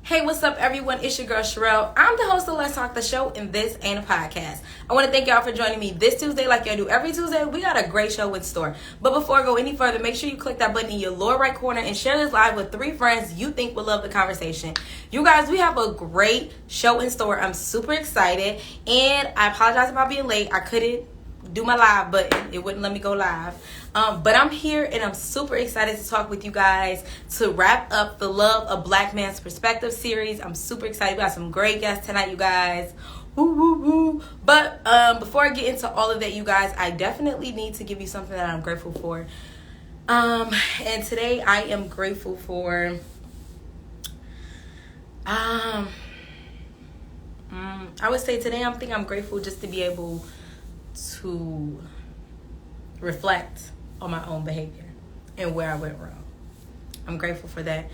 Hey, what's up, everyone? It's your girl, Sherelle. I'm the host of Let's Talk the Show, and this ain't a podcast. I want to thank y'all for joining me this Tuesday like y'all do every Tuesday. We got a great show in store. But before I go any further, make sure you click that button in your lower right corner and share this live with 3 friends you think will love the conversation. You guys, we have a great show in store. I'm super excited, and I apologize about being late. I couldn't do my live button. It wouldn't let me go live. But I'm here and I'm super excited to talk with you guys to wrap up the Love a Black Man's Perspective series. I'm super excited. We got some great guests tonight, you guys. Woo, woo, woo. But before I get into all of that, you guys, I definitely need to give you something that I'm grateful for. And today I am grateful for I would say today I'm grateful just to be able to reflect on my own behavior and where I went wrong. I'm grateful for that.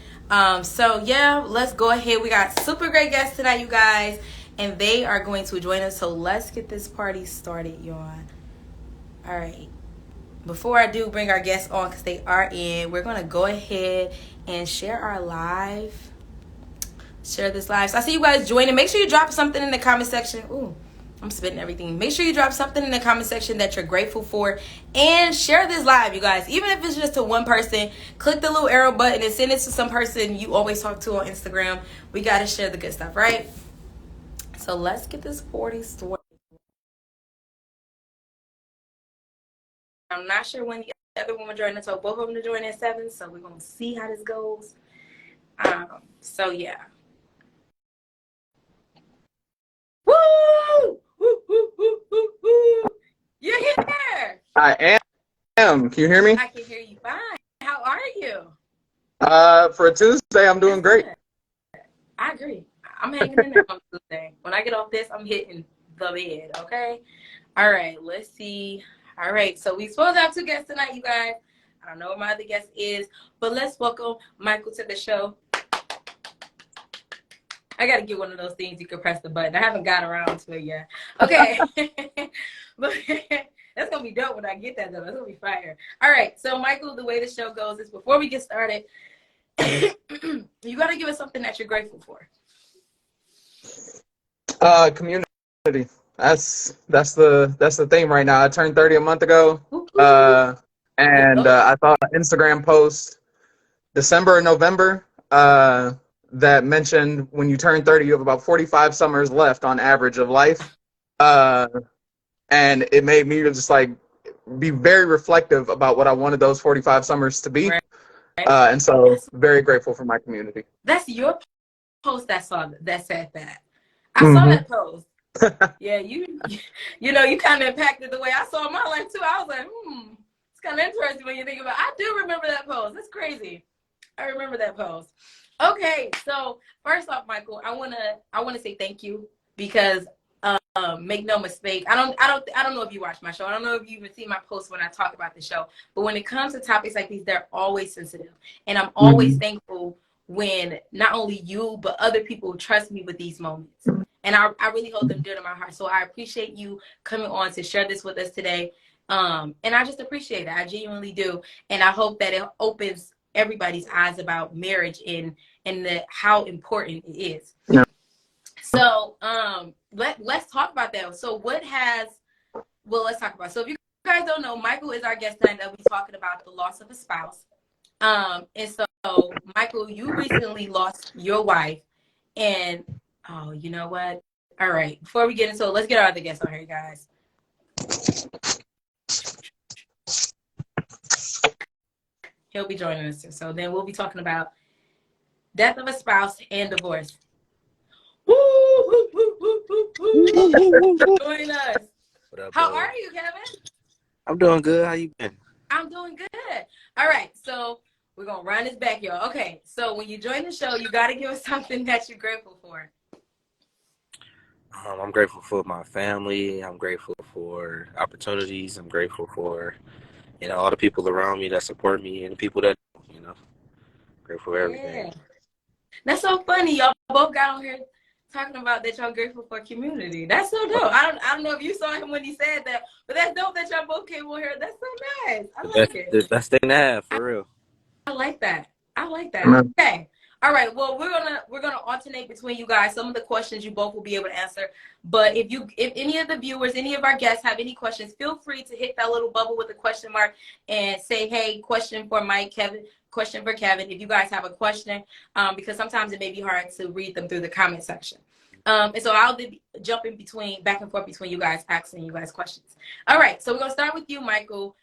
So yeah, let's go ahead. We got super great guests tonight, you guys, and they are going to join us. So let's get this party started, y'all. All right. Before I do bring our guests on, because they are in, we're going to go ahead and share our live. Share this live. So I see you guys joining. Make sure you drop something in the comment section. Ooh, I'm spitting everything. Make sure you drop something in the comment section that you're grateful for. And share this live, you guys. Even if it's just to one person, click the little arrow button and send it to some person you always talk to on Instagram. We got to share the good stuff, right? So let's get this 40 started. I'm not sure when the other one will join us. So both of them to join at 7. So we're going to see how this goes. So yeah. Woo! Woo, woo, woo, woo, woo. You're here. I am. Can you hear me? I can hear you fine. How are you? For a Tuesday, I'm doing great. I agree. I'm hanging in there on Tuesday. When I get off this, I'm hitting the bed, okay? All right, let's see. All right, so we supposed to have 2 guests tonight, you guys. I don't know what my other guest is, but let's welcome Michael to the show. I got to get one of those things you can press the button. I haven't got around to it yet. Okay. But that's going to be dope when I get that, though. That's going to be fire. All right. So, Michael, the way the show goes is before we get started, you got to give us something that you're grateful for. Community. That's the theme right now. I turned 30 a month ago. And I saw an Instagram post December or November that mentioned when you turn 30, you have about 45 summers left on average of life. And it made me just like be very reflective about what I wanted those 45 summers to be. Right. And so very grateful for my community. That's your post that said that. I saw that post. Yeah, you kind of impacted the way I saw my life too. I was like, it's kind of interesting when you think about it. I do remember that post. That's crazy. I remember that post. Okay, so first off, Michael, I wanna say thank you because make no mistake, I don't know if you watch my show. I don't know if you even see my posts when I talk about the show. But when it comes to topics like these, they're always sensitive, and I'm always thankful when not only you but other people trust me with these moments, and I really hold them dear to my heart. So I appreciate you coming on to share this with us today, and I just appreciate it. I genuinely do, and I hope that it opens everybody's eyes about marriage and how important it is. Yeah. So let's talk about that. So let's talk about. So if you guys don't know, Michael is our guest tonight. That we're talking about the loss of a spouse. And so Michael, you recently lost your wife, and oh, you know what? All right, before we get into it, let's get our other guests on here, guys. He'll be joining us. So then we'll be talking about death of a spouse and divorce. Woo, woo, woo, woo, woo, woo. Join us. What up, How bro? are you, Kevin? I'm doing good. How you been? I'm doing good. All right, so we're going to run this back, y'all. Okay, so when you join the show, you got to give us something that you're grateful for. I'm grateful for my family. I'm grateful for opportunities. I'm grateful for, all the people around me that support me and the people that, grateful for everything. Yeah. That's so funny. Y'all both got on here talking about that y'all grateful for community. That's so dope. I don't know if you saw him when he said that, but that's dope that y'all both came on here. That's so nice. I like it. The best thing to have, for real. I like that. Okay. All right. Well, we're gonna alternate between you guys. Some of the questions you both will be able to answer. But if any of the viewers, any of our guests have any questions, feel free to hit that little bubble with a question mark and say, "Hey, question for Mike, Kevin, question for Kevin." If you guys have a question, because sometimes it may be hard to read them through the comment section. And so I'll be jumping back and forth between you guys, asking you guys questions. All right. So we're gonna start with you, Michael.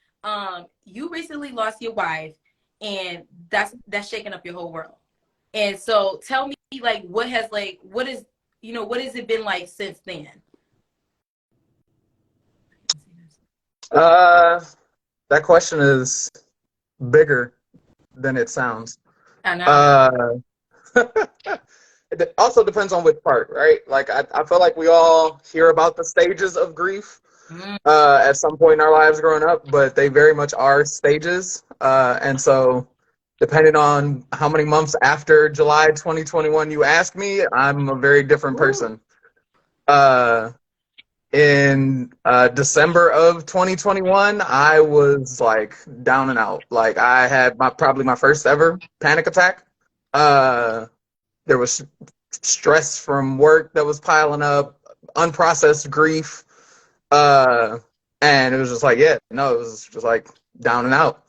You recently lost your wife, and that's shaking up your whole world. And so tell me, like, what has it been like since then? That question is bigger than it sounds. I know. It also depends on which part, right? Like, I feel like we all hear about the stages of grief at some point in our lives growing up, but they very much are stages. And so depending on how many months after July 2021 you ask me, I'm a very different person. In December of 2021, I was like down and out. Like, I had probably my first ever panic attack. There was stress from work that was piling up, unprocessed grief. And it was just like, it was just like down and out.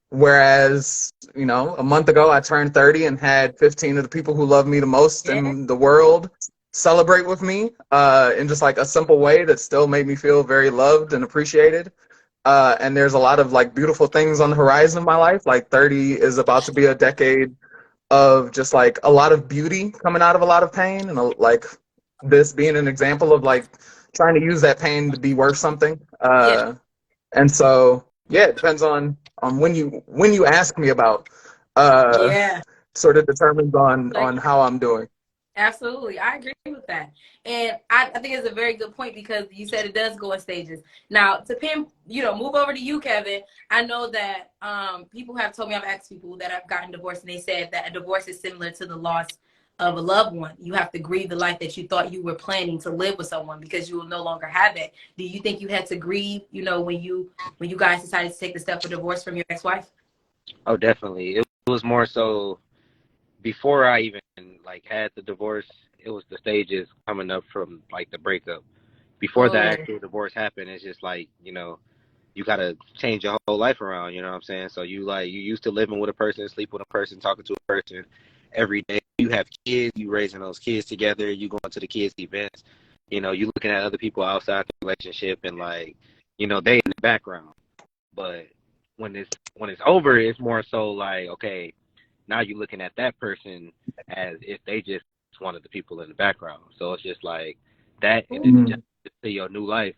Whereas, a month ago, I turned 30 and had 15 of the people who love me the most in the world celebrate with me in just like a simple way that still made me feel very loved and appreciated. And there's a lot of like beautiful things on the horizon of my life. Like 30 is about to be a decade of just like a lot of beauty coming out of a lot of pain, and like this being an example of like trying to use that pain to be worth something. And so, it depends on when you ask me about, sort of determines on how I'm doing. Absolutely. I agree with that. And I think it's a very good point, because you said it does go in stages. Now, to move over to you, Kevin, I know that people have told me, I've asked people that have gotten divorced, and they said that a divorce is similar to the loss of a loved one. You have to grieve the life that you thought you were planning to live with someone, because you will no longer have it. Do you think you had to grieve, when you guys decided to take the step of divorce from your ex-wife? Oh, definitely. It was more so before I even like had the divorce. It was the stages coming up from like the breakup. Before the actual divorce happened, it's just like, you gotta change your whole life around, you know what I'm saying? So you used to living with a person, sleep with a person, talking to a person every day. You have kids, you raising those kids together, you going to the kids' events, you looking at other people outside the relationship, and like, they in the background. But when it's over, it's more so like, okay, now you're looking at that person as if they just one of the people in the background. So it's just like that, and then just to your new life,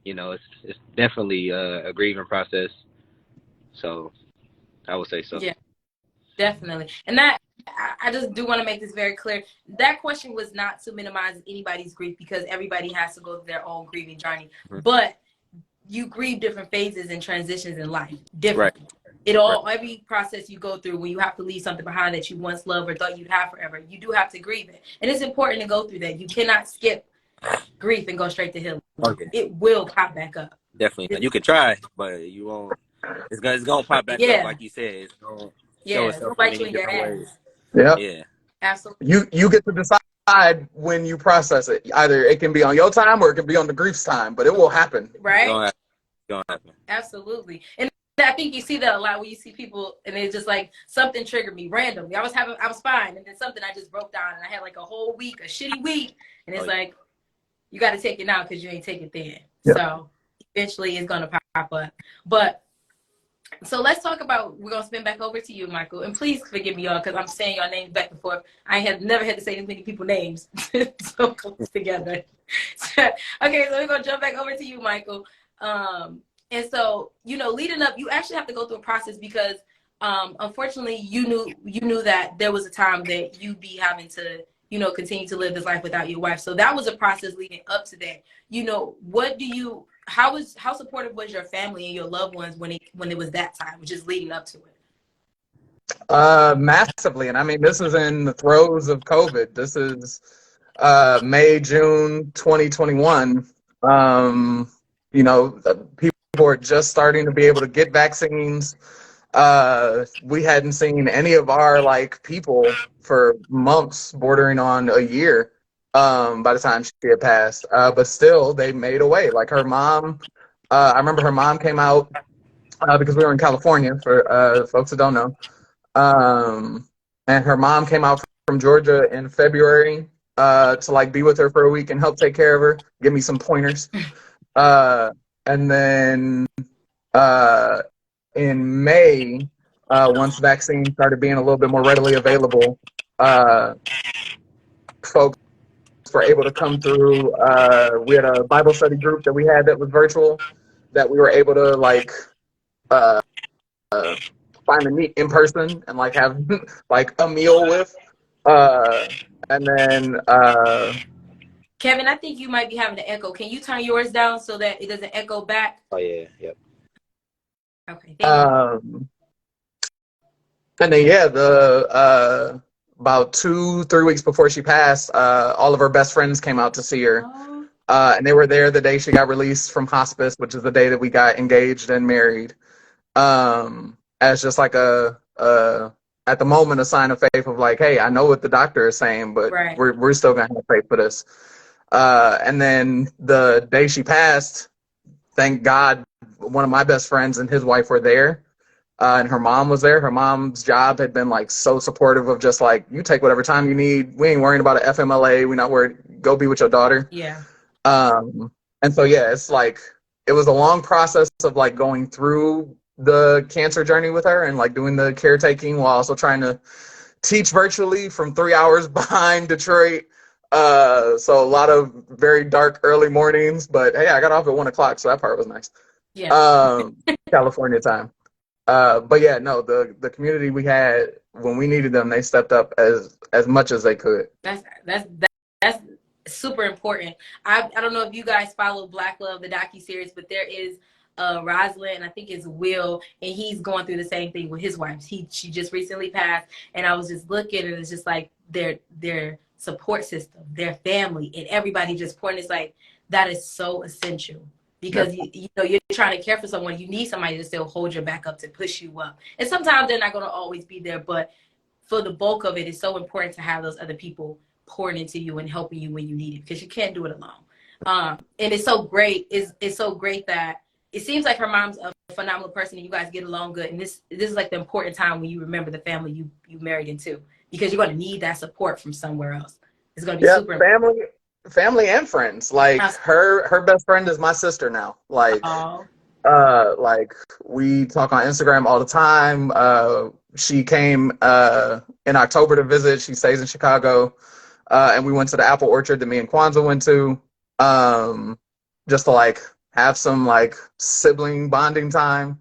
it's definitely a grieving process. So I would say so. Yeah, definitely. And that, I just do want to make this very clear. That question was not to minimize anybody's grief, because everybody has to go through their own grieving journey. But you grieve different phases and transitions in life. Different. Right. Every process you go through, when you have to leave something behind that you once loved or thought you'd have forever, you do have to grieve it. And it's important to go through that. You cannot skip grief and go straight to healing. Okay. It will pop back up. Definitely. You can try, but you won't. It's gonna pop back up, like you said. It's gonna show itself in many different ways. Yeah. Absolutely. You get to decide when you process it. Either it can be on your time or it can be on the grief's time, but it will happen. Right? It's gonna happen. Absolutely. And I think you see that a lot when you see people, and it's just like something triggered me randomly. I was fine, and then something, I just broke down, and I had like a whole week, a shitty week, and it's like, you got to take it now because you ain't take it then. Yeah. So eventually it's gonna pop up. But so let's talk about, we're gonna spin back over to you, Michael, and please forgive me, y'all, because I'm saying y'all names back and forth. I have never had to say this many people's names so close together. Okay, so we're gonna jump back over to you, Michael. And so, leading up, you actually have to go through a process, because unfortunately you knew that there was a time that you'd be having to, continue to live this life without your wife. So that was a process leading up to that. How supportive was your family and your loved ones when it was that time, which is leading up to it? Massively. And I mean, this is in the throes of COVID. This is May, June 2021. People are just starting to be able to get vaccines. We hadn't seen any of our like people for months, bordering on a year. By the time she had passed, but still, they made a way. Like her mom, I remember her mom came out because we were in California for folks that don't know. And her mom came out from Georgia in February to like be with her for a week and help take care of her, give me some pointers. And then uh, in May, once vaccines started being a little bit more readily available, folks were able to come through. We had a Bible study group that we had that was virtual that we were able to like uh, finally meet in person and like have like a meal with. And then Kevin, I think you might be having an echo. Can you turn yours down so that it doesn't echo back? Oh yeah, yep. Okay, thank you. And then yeah, the about 2-3 weeks before she passed, all of her best friends came out to see her. And they were there the day she got released from hospice, which is the day that we got engaged and married. As just like at the moment, a sign of faith of like, hey, I know what the doctor is saying, but Right. we're still gonna have faith for this. And then the day she passed, thank God, one of my best friends and his wife were there. And her mom was there. Her mom's job had been like so supportive of just like, you take whatever time you need. We ain't worrying about an FMLA. We're not worried. Go be with your daughter. Yeah. And so, yeah, it's like, it was a long process of like going through the cancer journey with her and like doing the caretaking while also trying to teach virtually from 3 hours behind Detroit. So a lot of very dark early mornings, but hey, I got off at 1 o'clock. So that part was nice. Yeah. California time. But yeah, no, the community we had when we needed them, they stepped up as much as they could. That's super important. I don't know if you guys follow Black Love, the docu-series, but there is Rosalind, and I think it's Will, and he's going through the same thing with his wife. She just recently passed, and I was just looking, and it's just like their support system, their family, and everybody just pointing. It's like that is so essential. Because you know you're trying to care for someone, you need somebody to still hold your back up to push you up. And sometimes they're not going to always be there, but for the bulk of it, it's so important to have those other people pouring into you and helping you when you need it, because you can't do it alone. And it's so great. It's so great that it seems like her mom's a phenomenal person and you guys get along good. And this is like the important time when you remember the family you married into, because you're going to need that support from somewhere else. It's going to be super important. Family and friends. Like her best friend is my sister now. Like we talk on Instagram all the time. She came in October to visit. She stays in Chicago. And we went to the apple orchard that me and Kwanzaa went to. Just to like have some like sibling bonding time.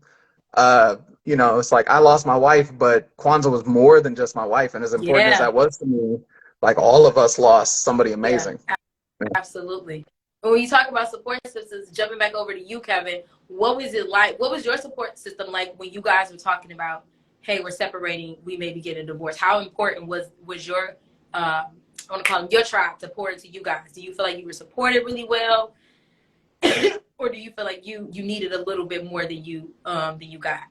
You know, it's like I lost my wife, but Kwanzaa was more than just my wife. And as important as that was to me, like all of us lost somebody amazing. Yeah. Absolutely. When you talk about support systems, jumping back over to you, Kevin, what was it like? What was your support system like when you guys were talking about, hey, we're separating, we may be getting a divorce? How important was your, I want to call them your tribe, to pour into you guys? Do you feel like you were supported really well, or do you feel like you needed a little bit more than you got?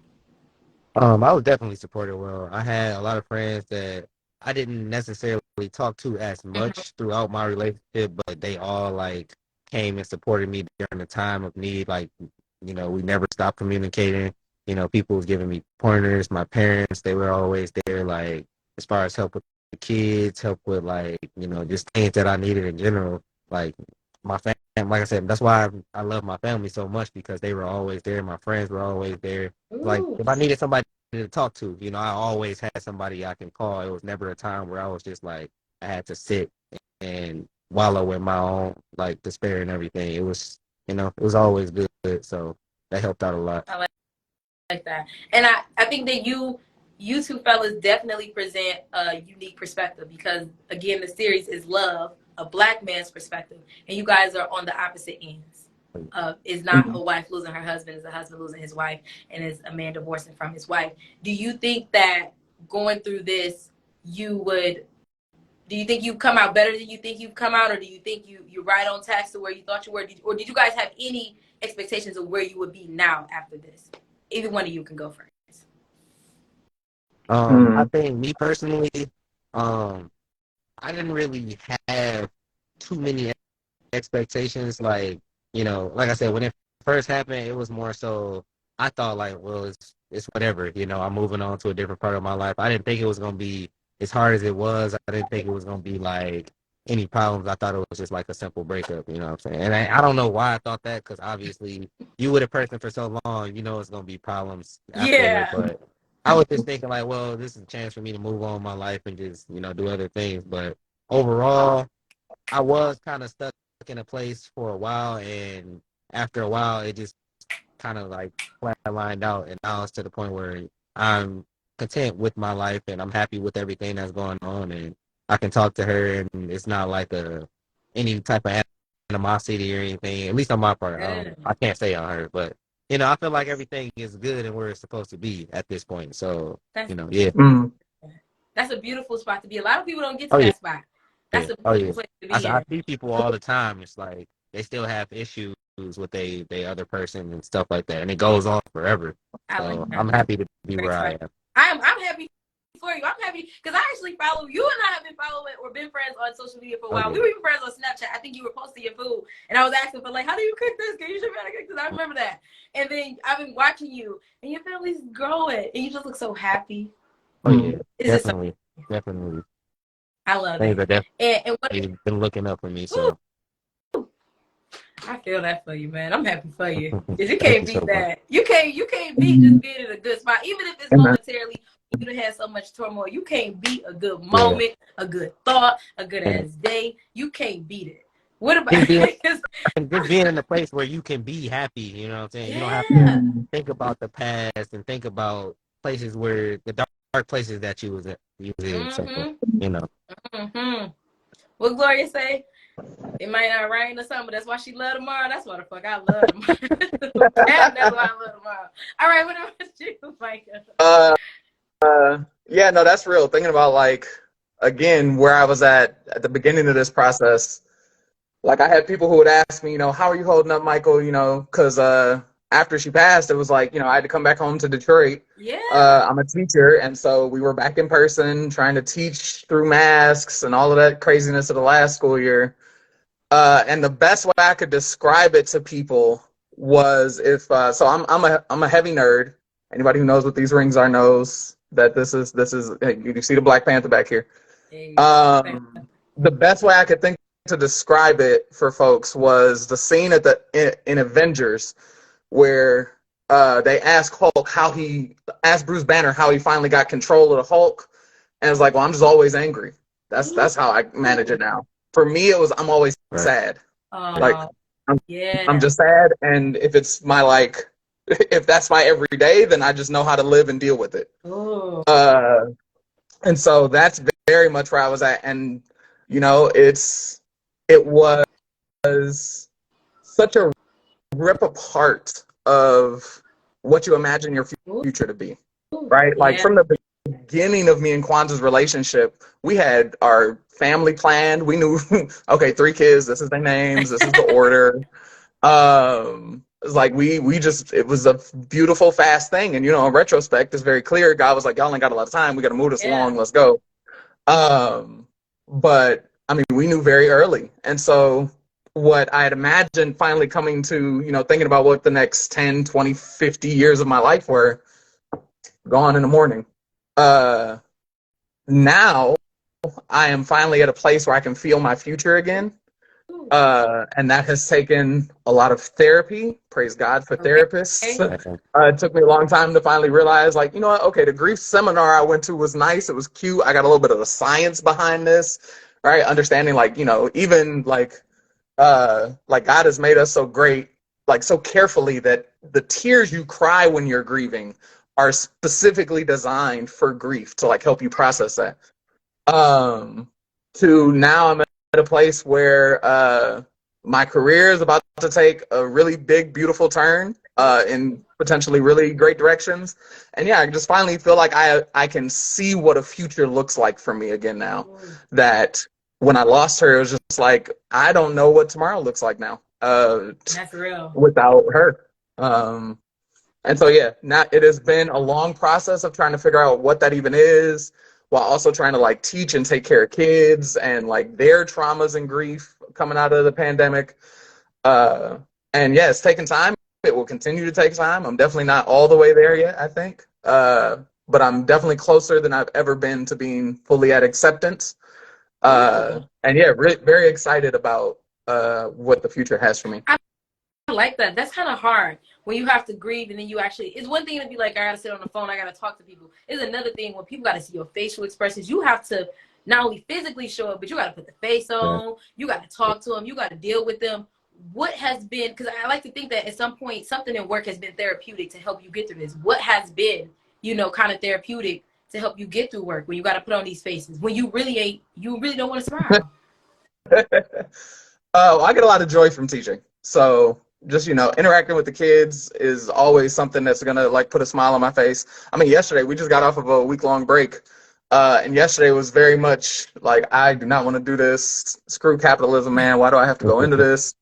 I was definitely supported well. I had a lot of friends that I didn't necessarily talk to as much throughout my relationship, but they all like came and supported me during the time of need. Like, you know, we never stopped communicating. You know, people was giving me pointers. My parents, they were always there, like as far as help with the kids, help with like, you know, just things that I needed in general. Like my family, like I said, that's why I love my family so much, because they were always there. My friends were always there. Like if I needed somebody to talk to, you know, I always had somebody I can call. It was never a time where I was just like I had to sit and wallow in my own like despair and everything. It was, you know, it was always good. So that helped out a lot. I like that. And I think that you two fellas definitely present a unique perspective, because again, the series is Love, a Black man's perspective, and you guys are on the opposite ends. Is not a wife losing her husband, is a husband losing his wife, and is a man divorcing from his wife. Do you think that going through this, do you think you've come out better than you think you've come out, or do you think you're right on task to where you thought you were, or did you guys have any expectations of where you would be now after this? Either one of you can go first. I Mm. think me personally, um, I didn't really have too many expectations. Like, like I said, when it first happened, it was more so I thought like, well, it's whatever. I'm moving on to a different part of my life. I didn't think it was gonna be as hard as it was. I didn't think it was gonna be like any problems. I thought it was just like a simple breakup. You know what I'm saying? And I don't know why I thought that, because obviously you with a person for so long, it's gonna be problems afterward. Yeah. But I was just thinking like, well, this is a chance for me to move on in my life and just do other things. But overall, I was kind of stuck in a place for a while, and after a while, it just kind of like flatlined out, and now it's to the point where I'm content with my life, and I'm happy with everything that's going on, and I can talk to her, and it's not like any type of animosity or anything. At least on my part, Good. I can't say on her, but I feel like everything is good and where it's supposed to be at this point. So That's yeah. Mm. that's a beautiful spot to be. A lot of people don't get to Oh yeah. that spot. That's Yeah. a Oh beautiful yeah. place to be I in. see people all the time. It's like they still have issues with they other person and stuff like that, and it goes on forever. I like So that. I'm happy to be Great where I spot. am. I'm happy for you. I'm happy because I actually follow you, and I have been following or been friends on social media for a Oh while. yeah. We were even friends on Snapchat. I think you were posting your food, and I was asking for like, how do you cook this? Can you show me how to cook this? I remember that. And then I've been watching you, and your family's growing, and you just look so happy. Oh yeah. It's just so, Definitely. Definitely. I love Things it. are And what? definitely been looking up for me. Ooh, So I feel that for you, man. I'm happy for you. Cause you thank can't you so beat much. that. You can't beat just being in a good spot, even if it's Amen. momentarily. You done had so much turmoil. You can't beat a good Yeah. moment, a good thought, a good And ass day. You can't beat it. What about? just being 'Cause- and just being in a place where you can be happy. You know what I'm saying? You don't have to yeah. think about the past and think about places where the dark places that you was in. So Mhm. you know. Mhm. What Gloria say? It might not rain or something, but that's why she love tomorrow. That's why the fuck I love tomorrow. Damn, that's why I love tomorrow. All right, what about you, Micah? Uh, yeah, no, that's real. Thinking about like again where I was at the beginning of this process. Like I had people who would ask me, how are you holding up, Michael? Because after she passed, it was like, I had to come back home to Detroit. Yeah. I'm a teacher, and so we were back in person trying to teach through masks and all of that craziness of the last school year. And the best way I could describe it to people was if so I'm a heavy nerd. Anybody who knows what these rings are knows that this is you see the Black Panther back here. There you go. The best way I could think to describe it for folks was the scene in Avengers where they asked Bruce Banner how he finally got control of the Hulk, and it's like, well, I'm just always angry. That's how I manage it now. For me, it was I'm always Right. sad. Like Oh, I'm yeah. just sad, and if it's my if that's my everyday, then I just know how to live and deal with it. Oh. And so that's very much where I was at, and it was such a rip apart of what you imagine your future to be, right? Like Yeah. from the beginning of me and Kwanzaa's relationship, we had our family planned. We knew, okay, 3 kids, this is their names, this is the order. It's like it was a beautiful, fast thing. And in retrospect, it's very clear. God was like, y'all ain't got a lot of time. We got to move this along. Let's go. But I mean, we knew very early. And so what I had imagined finally coming to, thinking about what the next 10, 20, 50 years of my life were, gone in the morning. Now I am finally at a place where I can feel my future again. And that has taken a lot of therapy. Praise God for therapists. It took me a long time to finally realize, like, you know what? Okay, the grief seminar I went to was nice. It was cute. I got a little bit of the science behind this, right? Understanding, like, even like God has made us so great, like so carefully that the tears you cry when you're grieving are specifically designed for grief to like help you process that. To now I'm at a place where my career is about to take a really big, beautiful turn in potentially really great directions. And yeah, I just finally feel like I can see what a future looks like for me again now. That when I lost her, it was just like, I don't know what tomorrow looks like now. That's real. Without her. And so, yeah, it has been a long process of trying to figure out what that even is, while also trying to like teach and take care of kids and like their traumas and grief coming out of the pandemic. Uh, and yeah, it's taken time. It will continue to take time. I'm definitely not all the way there yet, I think. But I'm definitely closer than I've ever been to being fully at acceptance. And yeah, very excited about what the future has for me. I like that. That's kind of hard when you have to grieve and then you actually, it's one thing to be like, I gotta sit on the phone, I gotta talk to people. It's another thing when people gotta see your facial expressions. You have to not only physically show up, but you gotta put the face on, you gotta talk to them, you gotta deal with them. What has been, because I like to think that at some point something in work has been therapeutic to help you get through this. What has been, kind of therapeutic to help you get through work when you gotta put on these faces, when you really don't want to smile? I get a lot of joy from teaching. So just, interacting with the kids is always something that's going to like put a smile on my face. I mean, yesterday we just got off of a week-long break. And yesterday was very much like, I do not want to do this. Screw capitalism, man. Why do I have to go into this?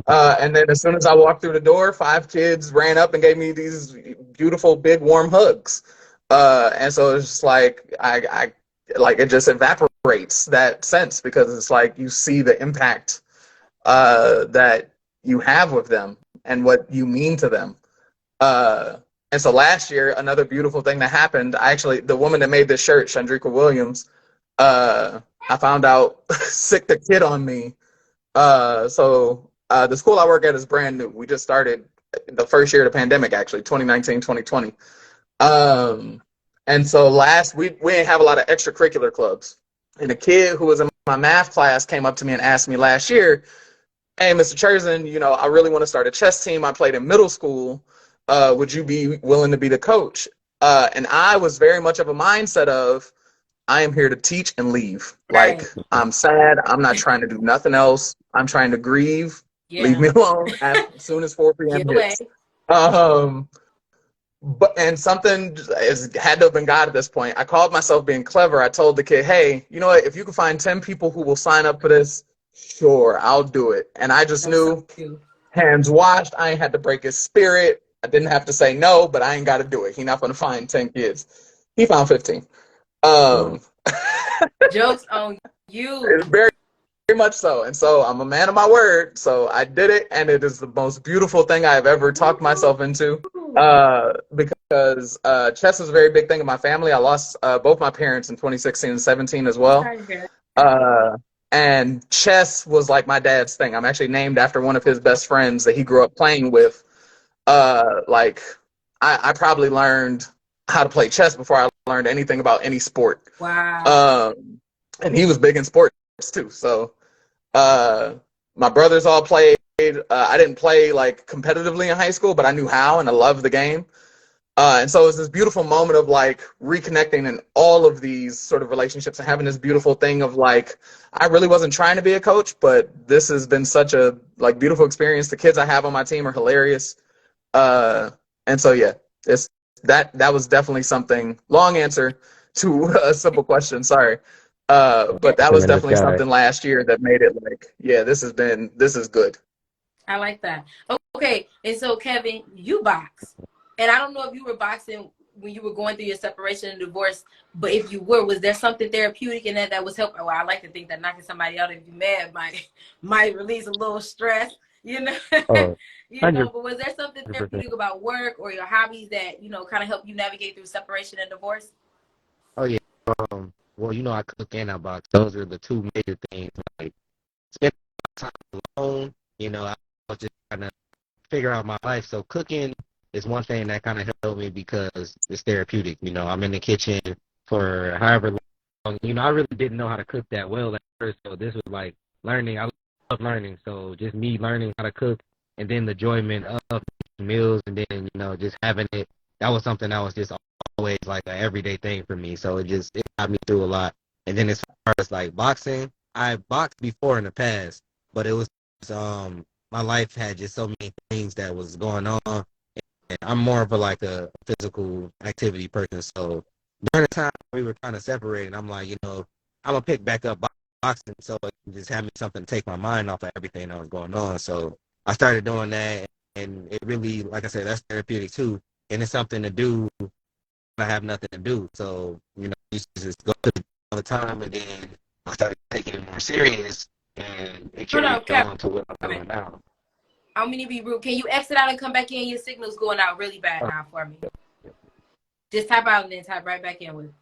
And then as soon as I walked through the door, 5 kids ran up and gave me these beautiful, big, warm hugs. And so it's just like, I like, it just evaporates that sense, because it's like you see the impact that you have with them and what you mean to them. And so last year, another beautiful thing that happened, the woman that made this shirt, Chandrika Williams, I found out sicked a kid on me. So the school I work at is brand new. We just started the first year of the pandemic, actually, 2019, 2020. And so we didn't have a lot of extracurricular clubs. And a kid who was in my math class came up to me and asked me last year, hey, Mr. Cherson, I really want to start a chess team. I played in middle school. Would you be willing to be the coach? And I was very much of a mindset of, I am here to teach and leave. Right. Like, I'm sad. I'm not trying to do nothing else. I'm trying to grieve. Yeah. Leave me alone as soon as 4 p.m. hits. And something had to have been God at this point. I called myself being clever. I told the kid, hey, you know what? If you can find 10 people who will sign up for this, sure, I'll do it. And I just knew, so hands washed. I ain't had to break his spirit. I didn't have to say no, but I ain't got to do it. He not going to find 10 kids. He found 15. Jokes on you. Very, very much so. And so I'm a man of my word. So I did it. And it is the most beautiful thing I've ever talked myself into. Because chess is a very big thing in my family. I lost both my parents in 2016 and 17 as well. And chess was like my dad's thing. I'm actually named after one of his best friends that he grew up playing with. I probably learned how to play chess before I learned anything about any sport. Wow. And he was big in sports too. So my brothers all played. I didn't play like competitively in high school, but I knew how, and I loved the game. And so it was this beautiful moment of like reconnecting in all of these sort of relationships and having this beautiful thing of like, I really wasn't trying to be a coach, but this has been such a like beautiful experience. The kids I have on my team are hilarious. And so, yeah, that was definitely something. Long answer to a simple question. Sorry. But that was definitely something last year that made it like, yeah, this is good. I like that. Okay. And so Kevin, you box. And I don't know if you were boxing when you were going through your separation and divorce, but if you were, was there something therapeutic in that was helping? Well, I like to think that knocking somebody out if you're mad might release a little stress, but was there something therapeutic about work or your hobbies that, kind of help you navigate through separation and divorce? Oh, yeah. Well, I cook and I box. Those are the two major things. Like, spending time alone, I was just trying to figure out my life. So cooking is one thing that kind of helped me because it's therapeutic. I'm in the kitchen for however long. I really didn't know how to cook that well at first. So this was like learning. I love learning. So just me learning how to cook and then the enjoyment of meals and then, just having it. That was something that was just always like an everyday thing for me. So it got me through a lot. And then as far as like boxing, I boxed before in the past, but it was my life had just so many things that was going on. And I'm more of a physical activity person. So during the time we were kind of separated, I'm like, I'm gonna pick back up boxing so it can just have me something to take my mind off of everything that was going on. So I started doing that, and it really, like I said, that's therapeutic too. and it's something to do. I have nothing to do, so you used to just go to the all the time, and then I started taking it more serious, and it Hold on, carried on to what I'm Kevin. doing now. I'm gonna be rude. Can you exit out and come back in? Your signal's going out really bad now for me. Just type out and then type right back in with me.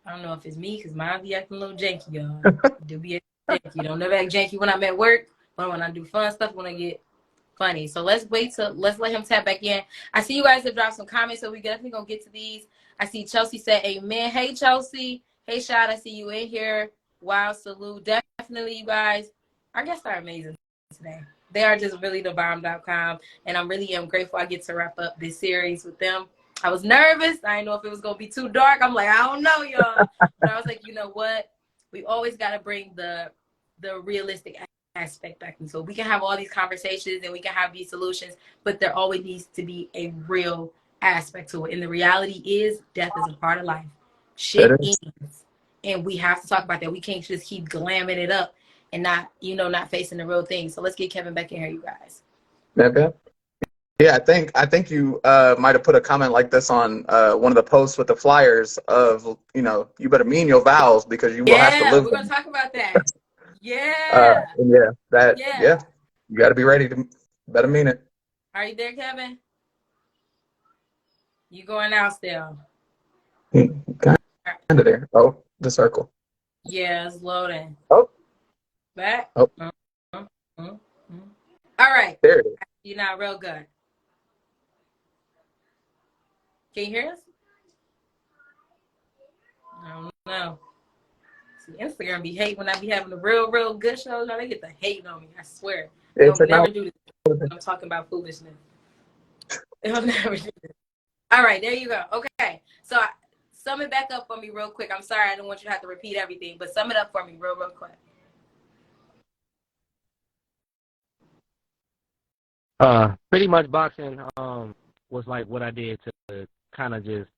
I don't know if it's me because mine be acting a little janky, y'all. Do be acting janky. Don't never act janky when I'm at work, but when I do fun stuff, when I get funny. So let's let him tap back in. I see you guys have dropped some comments, so we definitely gonna get to these. I see Chelsea said amen. Hey Chelsea. Hey Shad, I see you in here. Wow, salute. Definitely, you guys. Our guests are amazing today. They are just really the bomb.com, and I'm really grateful I get to wrap up this series with them. I was nervous. I didn't know if it was gonna be too dark. I'm like, I don't know, y'all. But I was like, you know what? We always gotta bring the realistic aspect back. And so we can have all these conversations and we can have these solutions, but there always needs to be a real aspect to it. And the reality is death is a part of life. Shit ends. And we have to talk about that. We can't just keep glamming it up and not facing the real thing. So let's get Kevin back in here, you guys. Okay. Yeah, I think you might have put a comment like this on one of the posts with the flyers of, you better mean your vows because you will have to live we're them. gonna talk about that. Yeah. You got to be ready to better mean it. Are you there, Kevin? You going out still? Kind of there. Oh, the circle. Yeah, it's loading. Oh. Back. Oh. All right. There it is. You're not real good. Can you hear us? I don't know. See, Instagram be hate when I be having the real good shows. Now they get the hate on me. I swear. They'll never do this when I'm talking about foolishness. They'll never do this. All right, there you go. Okay. So sum it back up for me real quick. I'm sorry, I don't want you to have to repeat everything, but sum it up for me real quick. Pretty much boxing was like what I did to kind of just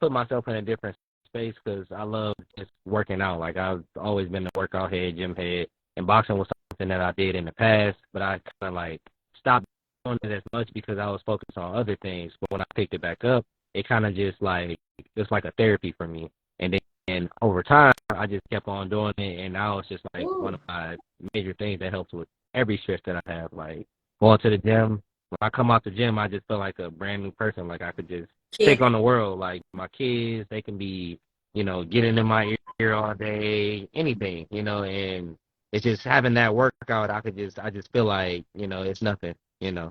put myself in a different space because I love just working out. Like I've always been a workout head, gym head, and boxing was something that I did in the past, but I kind of like stopped doing it as much because I was focused on other things. But when I picked it back up, it kind of just like it's like a therapy for me. And then over time, I just kept on doing it, and now it's just like one of my major things that helps with every stress that I have. Like going to the gym. When I come out the gym, I just feel like a brand new person. Like I could just take on the world. Like my kids, they can be, getting in my ear all day, anything, and it's just having that workout. I just feel like, it's nothing,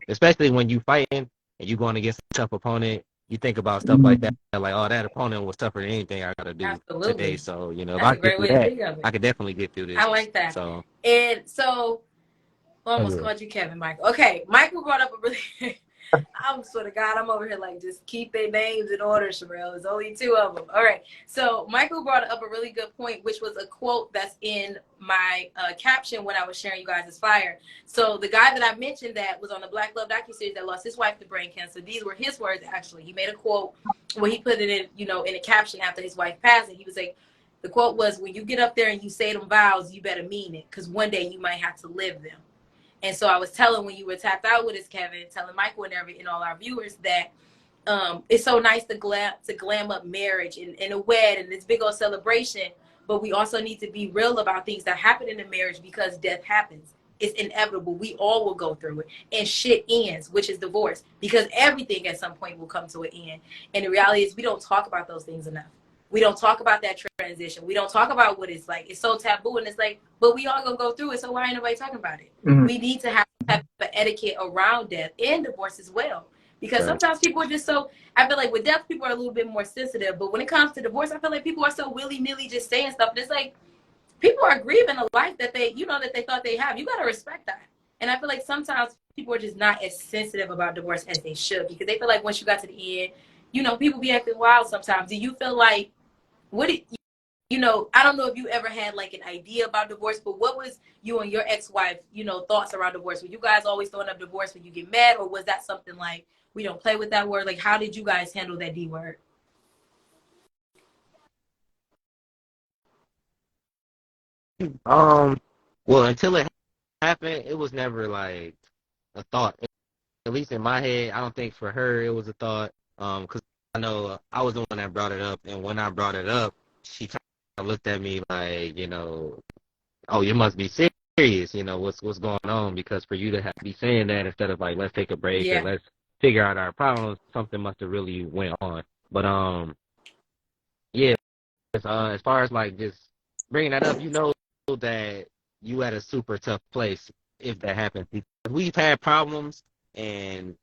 especially when you fighting and you going against a tough opponent. You think about stuff like that, like, oh, that opponent was tougher than anything I got to do today. So, if that's I a great could do way to think of it. I could definitely get through this. I like that. So, and so, almost called you Kevin, Michael. Okay, Michael brought up a really, I swear to God, I'm over here like, just keep their names in order, Sherelle. There's only two of them. All right. So Michael brought up a really good point, which was a quote that's in my caption when I was sharing you guys' flyer. So the guy that I mentioned that was on the Black Love docuseries that lost his wife to brain cancer, these were his words, actually. He made a quote where he put it in, in a caption after his wife passed, and he was like, the quote was, when you get up there and you say them vows, you better mean it, because one day you might have to live them. And so I was telling when you were tapped out with us, Kevin, telling Michael and all our viewers that it's so nice to glam up marriage and a wedding and this big old celebration, but we also need to be real about things that happen in the marriage because death happens. It's inevitable. We all will go through it. And shit ends, which is divorce, because everything at some point will come to an end. And the reality is we don't talk about those things enough. We don't talk about that transition. We don't talk about what it's like. It's so taboo, and it's like, but we all gonna go through it, so why ain't nobody talking about it? Mm-hmm. We need to have type of etiquette around death and divorce as well. Because sometimes people are just so, I feel like with death, people are a little bit more sensitive. But when it comes to divorce, I feel like people are so willy-nilly just saying stuff. And it's like, people are grieving a life that they, that they thought they have. You got to respect that. And I feel like sometimes people are just not as sensitive about divorce as they should. Because they feel like once you got to the end, people be acting wild sometimes. Do you feel like, I don't know if you ever had like an idea about divorce, but what was you and your ex-wife, thoughts around divorce? Were you guys always throwing up divorce when you get mad, or was that something like, we don't play with that word? Like, how did you guys handle that D word? well, until it happened, it was never like a thought at least in my head, I don't think for her it was a thought. Because I know I was the one that brought it up, and when I brought it up, she kind of looked at me like, oh, you must be serious. What's going on? Because for you to be saying that instead of like, let's take a break or Yeah. let's figure out our problems, something must have really went on. But yeah, as far as like just bringing that up, that you at a super tough place if that happens. Because we've had problems, and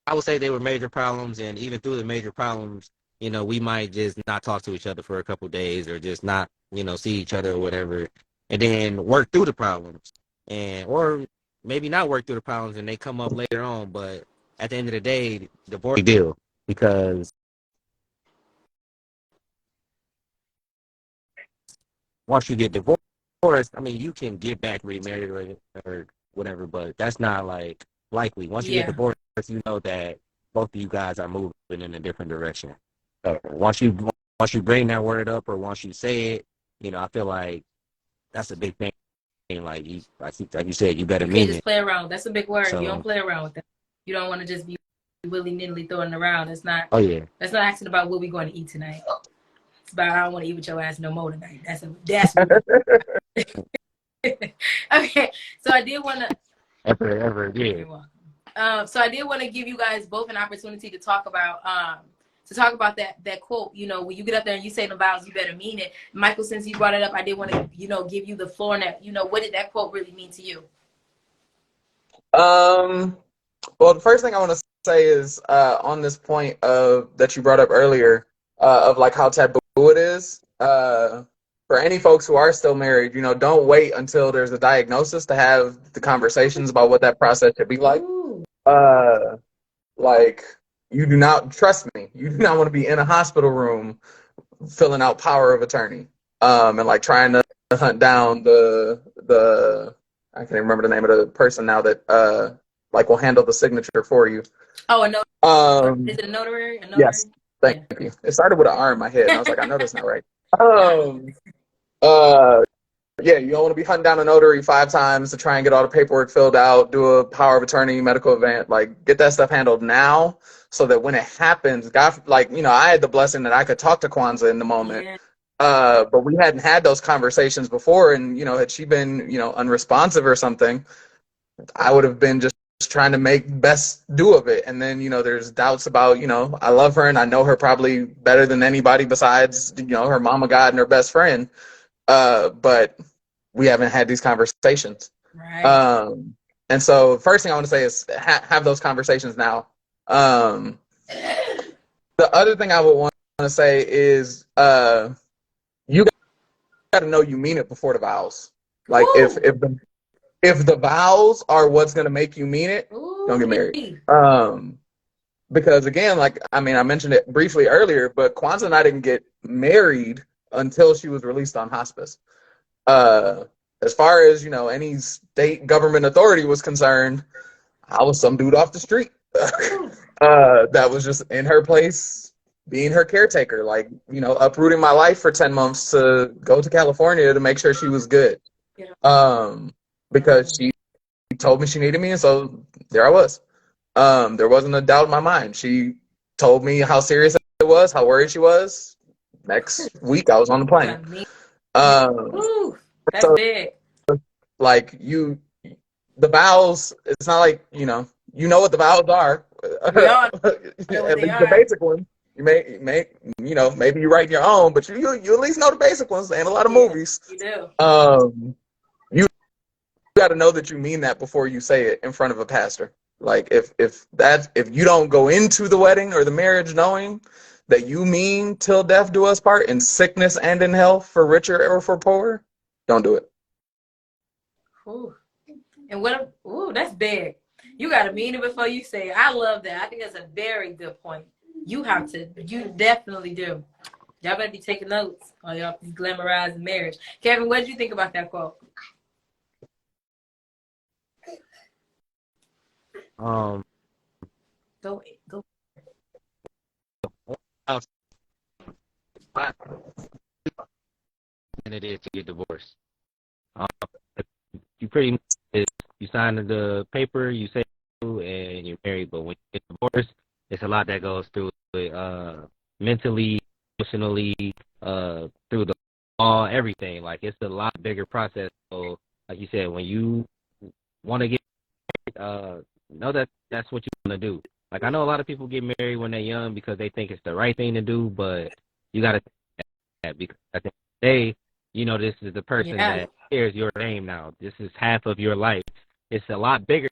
I would say they were major problems, and even through the major problems, we might just not talk to each other for a couple of days or just not, see each other or whatever, and then work through the problems, or maybe not work through the problems and they come up later on. But at the end of the day, divorce is a big deal because once you get divorced, I mean, you can get back remarried or whatever, but that's not like likely. Once you get Yeah. divorced, you know that both of you guys are moving in a different direction. Once you bring that word up or once you say it, I feel like that's a big thing. Like like you said, you better You can't mean just it. play around. That's a big word. You don't So, play around with that. You don't want to just be willy-nilly throwing it around. It's not. oh yeah, That's not asking about what we're going to eat tonight. It's about I don't want to eat with your ass no more tonight. That's what. Okay, so I did want to. ever, yeah. You're welcome. So I did want to give you guys both an opportunity to talk about that quote. When you get up there and you say the vows, you better mean it. Michael, since you brought it up, I did want to give you the floor. And what did that quote really mean to you? Well, the first thing I want to say is on this point of that you brought up earlier of like how taboo it is. For any folks who are still married, don't wait until there's a diagnosis to have the conversations about what that process should be like. Like, you do not, trust me, you do not want to be in a hospital room filling out power of attorney and like trying to hunt down the I can't even remember the name of the person now that like will handle the signature for you. Oh, is it a notary? Yes, thank you. It started with an R in my head, and I was like, I know that's not right. Yeah, you don't want to be hunting down a notary 5 times to try and get all the paperwork filled out, do a power of attorney, medical event, like get that stuff handled now so that when it happens, God, I had the blessing that I could talk to Kwanzaa in the moment. Yeah. But we hadn't had those conversations before, and had she been, unresponsive or something, I would have been just trying to make best do of it. And then, there's doubts about, I love her and I know her probably better than anybody besides, her mama God and her best friend. But we haven't had these conversations. Right. And so first thing I want to say is have those conversations now. The other thing I would want to say is you got to know you mean it before the vows. Like if the vows are what's going to make you mean it, don't get married. Because again, I mentioned it briefly earlier, but Kwanzaa and I didn't get married until she was released on hospice. As far as, any state government authority was concerned, I was some dude off the street that was just in her place, being her caretaker, uprooting my life for 10 months to go to California to make sure she was good. Because she told me she needed me, and so there I was. There wasn't a doubt in my mind. She told me how serious it was, how worried she was. Next week, I was on the plane. That's so, big. Like the vows, it's not like you know what the vows are. At least the basic ones. You may maybe you write your own, but you at least know the basic ones and a lot of movies. You do. You got to know that you mean that before you say it in front of a pastor. Like if you don't go into the wedding or the marriage knowing that you mean till death do us part in sickness and in health for richer or for poorer, don't do it. Ooh. And that's big. You got to mean it before you say it. I love that. I think that's a very good point. You definitely do. Y'all better be taking notes on y'all glamorizing marriage. Kevin, what did you think about that quote? Go. And it is to get divorced. You pretty much you sign the paper, you say, and you married, but when you get divorced, it's a lot that goes through it, mentally, emotionally, through the law, everything. Like, it's a lot bigger process. So, like you said, when you want to get married, know that that's what you want to do. Like, I know a lot of people get married when they're young because they think it's the right thing to do, but you got to think that because at the end of the day, you know, this is the person that shares your name now. This is half of your life. It's a lot bigger.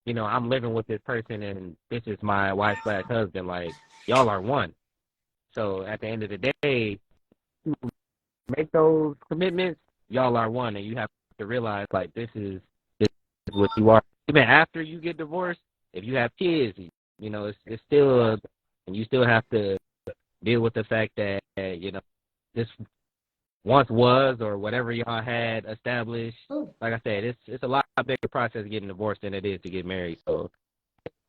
You know, I'm living with this person and this is my wife/husband. Like, y'all are one. So at the end of the day, you make those commitments, y'all are one, and you have to realize, like, this is what you are. Even after you get divorced, if you have kids, you know, it's still, and you still have to deal with the fact that, you know, this once was or whatever y'all had established. Like I said, it's a lot bigger process getting divorced than it is to get married. So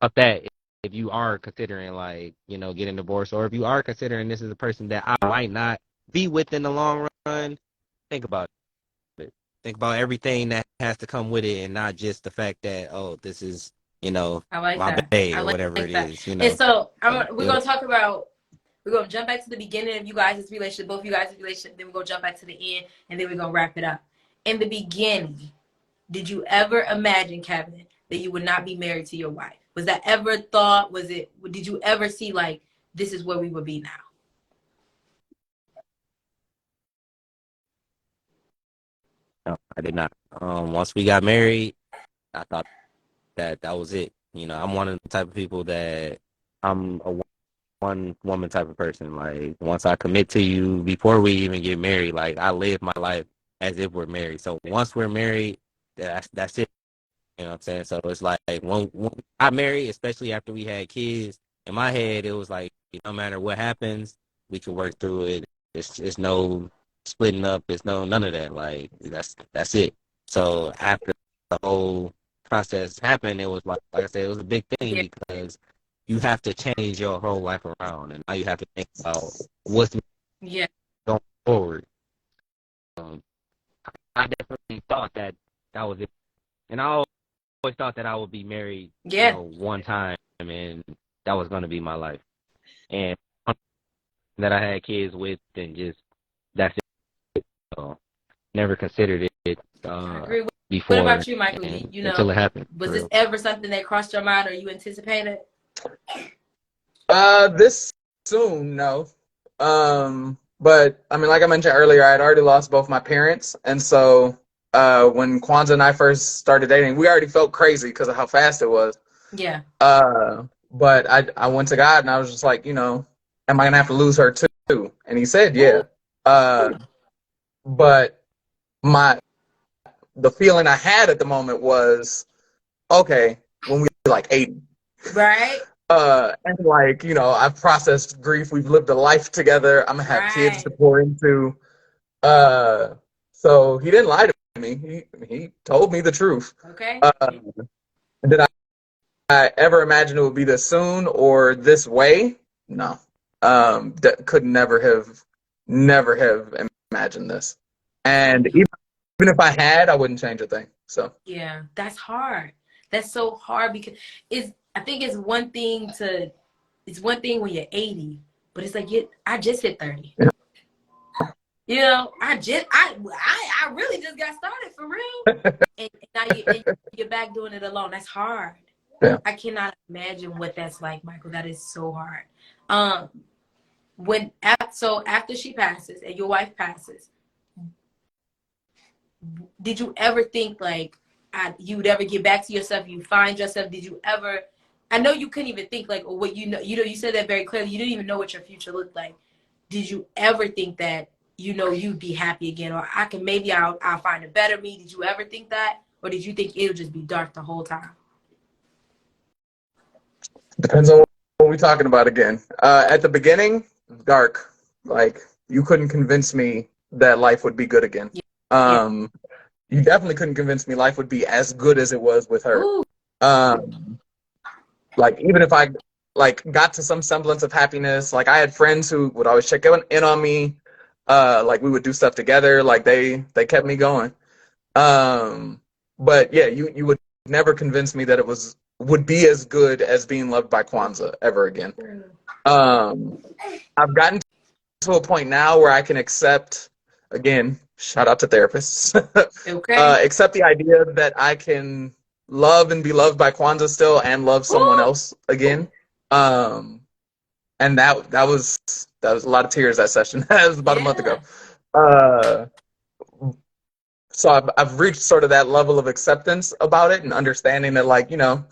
of that, if you are considering, like, you know, getting divorced, or if you are considering this is a person that I might not be with in the long run, think about it. Think about everything that has to come with it, and not just the fact that, oh, this is, you know, my bae or whatever it is, you know. And so we're gonna talk about. We're gonna jump back to the beginning of you guys' relationship, both of you guys' relationship. Then we're gonna jump back to the end, and then we're gonna wrap it up. In the beginning, did you ever imagine, Kevin, that you would not be married to your wife? Was that ever a thought? Did you ever see, like, this is where we would be now? No, I did not. Once we got married, I thought that was it. You know, I'm one of the type of people that I'm a one woman type of person. Like, once I commit to you before we even get married, like, I live my life as if we're married. So once we're married, that's it. You know what I'm saying? So it's like, when I married, especially after we had kids, in my head it was like, no matter what happens, we can work through it. It's no splitting up. It's none of that. Like, that's it. So after the whole process happened, it was like I said, it was a big thing because you have to change your whole life around, and now you have to think about what's going forward. I definitely thought that was it, and I always thought that I would be married, you know, one time, and that was going to be my life, and that I had kids with, and just that's it. So, never considered it before. What about you, Michael? You know, until it happened. Was this ever something that crossed your mind, or you anticipated? This soon, no. But I mean, like I mentioned earlier, I had already lost both my parents, and so when Kwanzaa and I first started dating, we already felt crazy because of how fast it was. Yeah. But I went to God and I was just like, you know, am I gonna have to lose her too? And He said, yeah. But the feeling I had at the moment was, okay, when we were like 80. Right. And like, you know, I've processed grief. We've lived a life together. I'm gonna have kids to pour into. So He didn't lie to me. He told me the truth. Okay. Did I ever imagine it would be this soon or this way? No. That could never have imagined this. And even if I had, I wouldn't change a thing. So yeah, that's hard. That's so hard because I think it's one thing when you're 80, but it's like I just hit 30. Yeah. You know, I really just got started for real. and now you're back doing it alone. That's hard. Yeah. I cannot imagine what that's like, Michael. That is so hard. So after she passes and your wife passes, did you ever think like you would ever get back to yourself? You find yourself? Did you ever? I know you couldn't even think like, or what you said that very clearly. You didn't even know what your future looked like. Did you ever think that you'd be happy again, or I'll find a better me? Did you ever think that, or did you think it'll just be dark the whole time? Depends on what we're talking about again. At the beginning, dark. Like, you couldn't convince me that life would be good again. Yeah. You definitely couldn't convince me life would be as good as it was with her. Like, even if I got to some semblance of happiness, like I had friends who would always check in on me. Like, we would do stuff together. Like, they kept me going. But yeah, you would never convince me that it was would be as good as being loved by Kwanzaa ever again. I've gotten to a point now where I can accept, again, shout out to therapists, Okay. accept the idea that I can love and be loved by Kwanzaa still and love someone else again. And that was a lot of tears that session. That was about a month ago. So I've reached sort of that level of acceptance about it and understanding that, like, you know,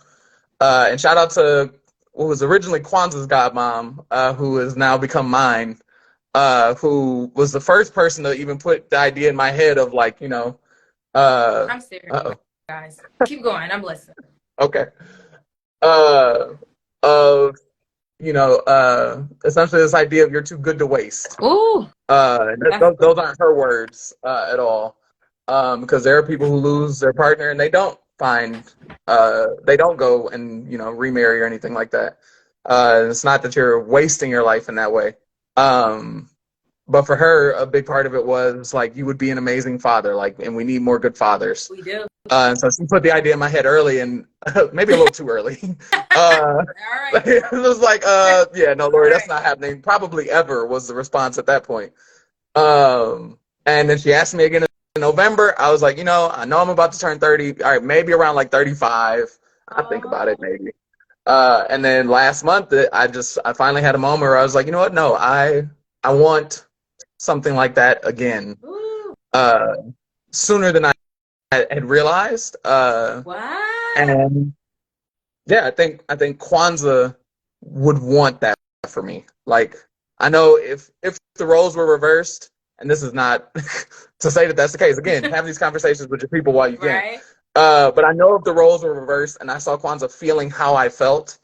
and shout out to what was originally Kwanzaa's godmom, who has now become mine, who was the first person to even put the idea in my head of, like, you know, I'm serious, uh-oh. guys. Keep going. I'm listening. Okay. Of, you know, essentially this idea of you're too good to waste. Ooh. Those aren't her words at all. Because there are people who lose their partner and they don't go and, you know, remarry or anything like that. It's not that you're wasting your life in that way. But for her, a big part of it was, like, you would be an amazing father, like, and we need more good fathers. We do. And so she put the idea in my head early, and maybe a little too early. All right. It was like, yeah, no, Lori, that's not happening. Probably ever was the response at that point. And then she asked me again in November. I was like, you know I'm about to turn 30. All right, maybe around like 35. I'll think about it maybe. And then last month, I finally had a moment where I was like, you know what? No, I want something like that again. Sooner than I had realized. Wow. And yeah, I think Kwanzaa would want that for me. Like, I know if the roles were reversed, and this is not to say that that's the case. Again, have these conversations with your people while you can. Right. But I know if the roles were reversed and I saw Kwanzaa feeling how I felt,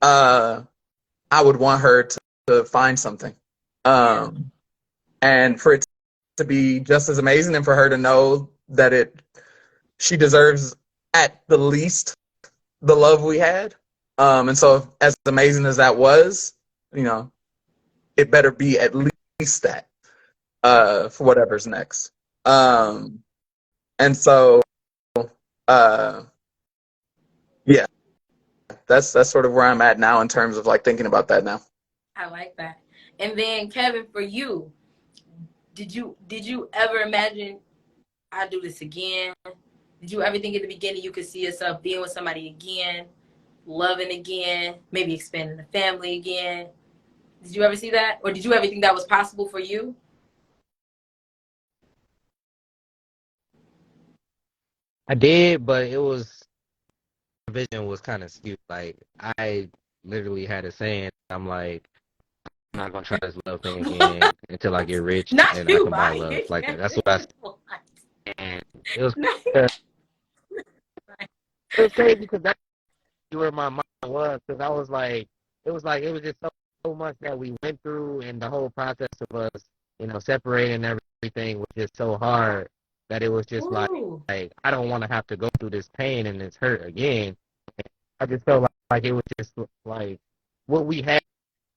I would want her to find something. And for it to be just as amazing, and for her to know that she deserves at the least the love we had. And so as amazing as that was, you know, it better be at least that for whatever's next. And so yeah, that's sort of where I'm at now in terms of, like, thinking about that now. I like that. And then, Kevin, for you, did you ever imagine I'll do this again? Did you ever think at the beginning you could see yourself being with somebody again, loving again, maybe expanding the family again? Did you ever see that? Or did you ever think that was possible for you? I did, but vision was kind of skewed. Like, I literally had a saying, I'm like, I'm not gonna try this love thing again until I get rich and I can buy love. Like, that's what I said. And it was crazy because that's where my mind was, because I was like, it was just so much that we went through, and the whole process of us, you know, separating everything was just so hard that it was just like I don't want to have to go through this pain and this hurt again. I just felt like it was just like what we had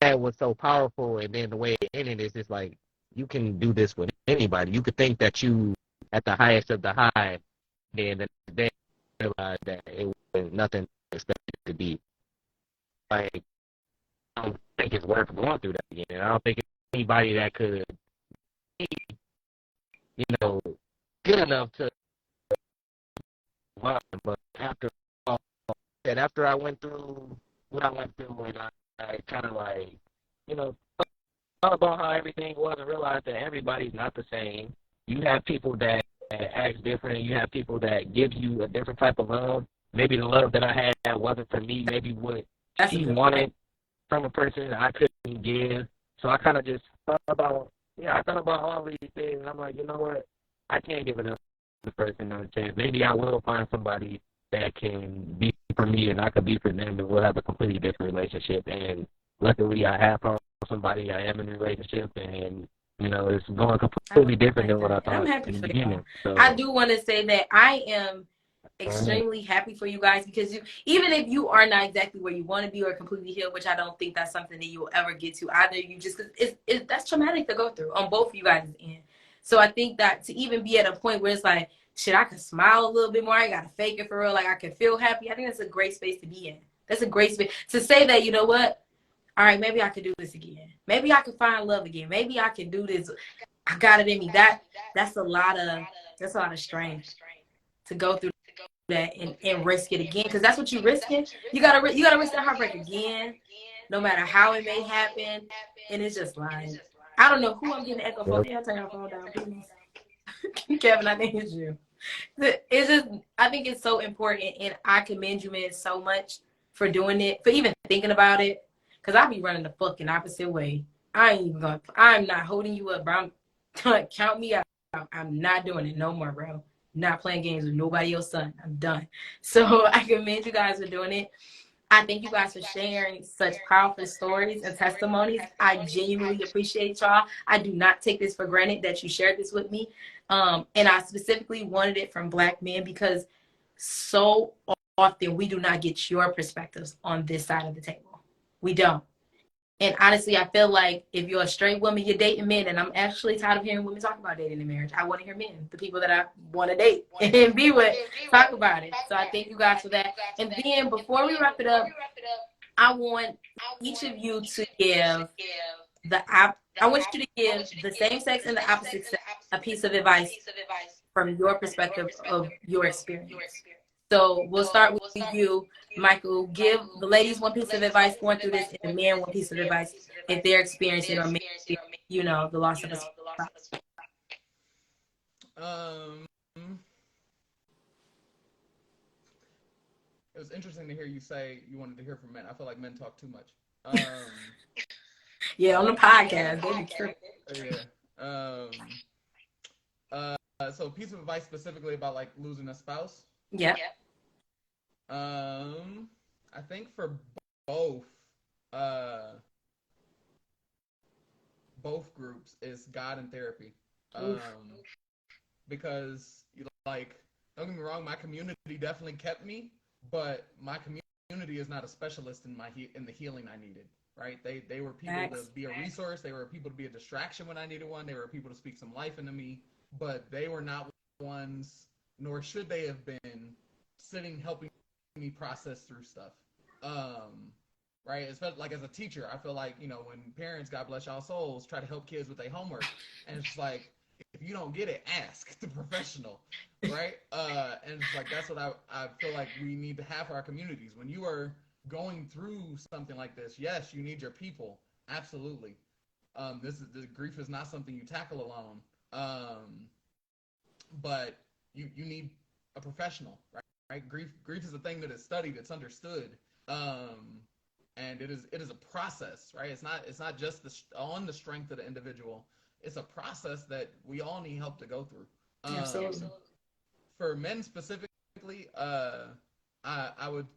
was so powerful, and then the way it ended is just like, you can do this with anybody. You could think that you at the highest of the high, and then they realize that it was nothing expected to be. Like, I don't think it's worth going through that again. And I don't think anybody that could be, you know, good enough to run. But after I went through what I went through, and I kind of, like, you know, thought about how everything was and realized that everybody's not the same. You have people that act different. You have people that give you a different type of love. Maybe the love that I had wasn't for me. Maybe what she wanted from a person I couldn't give. So I kind of just thought about all these things, and I'm like, you know what? I can't give another person another chance. Maybe I will find somebody that can be for me and I could be for them, and we'll have a completely different relationship. And luckily, I have found somebody. I am in a relationship, and, you know, it's going completely different than what I thought in the beginning. So, I do want to say that I am extremely happy for you guys, because even if you are not exactly where you want to be or completely healed, which I don't think that's something that you will ever get to either, you just, that's traumatic to go through on both of you guys' end. So I think that to even be at a point where it's like, shit, I can smile a little bit more. I ain't got to fake it for real. Like, I can feel happy. I think that's a great space to be in. That's a great space to say that, you know what? All right, maybe I could do this again. Maybe I could find love again. Maybe I can do this. I got it in me. That's a lot of strength to go through that and risk it again, because that's what you're risking. You gotta risk that heartbreak again, no matter how it may happen. And it's just like, I don't know who I'm getting echo from. Yeah, turn your phone down, please. Kevin, I think it's you. It's just, I think it's so important, and I commend you, man, so much for doing it, for even thinking about it, because I be running the fucking opposite way. I'm not holding you up, bro. Count me out. I'm not doing it no more, bro. Not playing games with nobody else's son. I'm done. So I commend you guys for doing it. I thank you guys for sharing such powerful stories and testimonies. I genuinely appreciate y'all. I do not take this for granted that you shared this with me. And I specifically wanted it from Black men, because so often we do not get your perspectives on this side of the table. We don't. And honestly, I feel like if you're a straight woman, you're dating men, and I'm actually tired of hearing women talk about dating in marriage. I want to hear men, the people that I want to date and be with, talk about it. So I thank you guys for that. And then before we wrap it up, I want each of you to give I want you to give the same sex and the opposite sex a piece of advice from your perspective of your experience. So we'll start with you, Michael. Give the ladies one piece of advice going through this, and the men one piece of advice if they're experiencing, or maybe, you know, the loss of a spouse. It was interesting to hear you say you wanted to hear from men. I feel like men talk too much. Yeah, on the podcast, they be tripping. Yeah. So piece of advice specifically about like losing a spouse. Yeah. I think for both groups is God and therapy. Because like, don't get me wrong, my community definitely kept me, but my community is not a specialist in the healing I needed. Right? They were people to be a resource. They were people to be a distraction when I needed one. They were people to speak some life into me, but they were not ones, nor should they have been, sitting helping me process through stuff. Right? Especially like as a teacher, I feel like, you know, when parents, God bless y'all souls, try to help kids with their homework, and it's like, if you don't get it, ask the professional, right? And it's like, that's what I feel like we need to have for our communities. When you are going through something like this, yes, you need your people, absolutely. The grief is not something you tackle alone, but you need a professional, right? Grief is a thing that is studied, it's understood, and it is a process, right? It's not just on the strength of the individual. It's a process that we all need help to go through. Absolutely. For men specifically, I would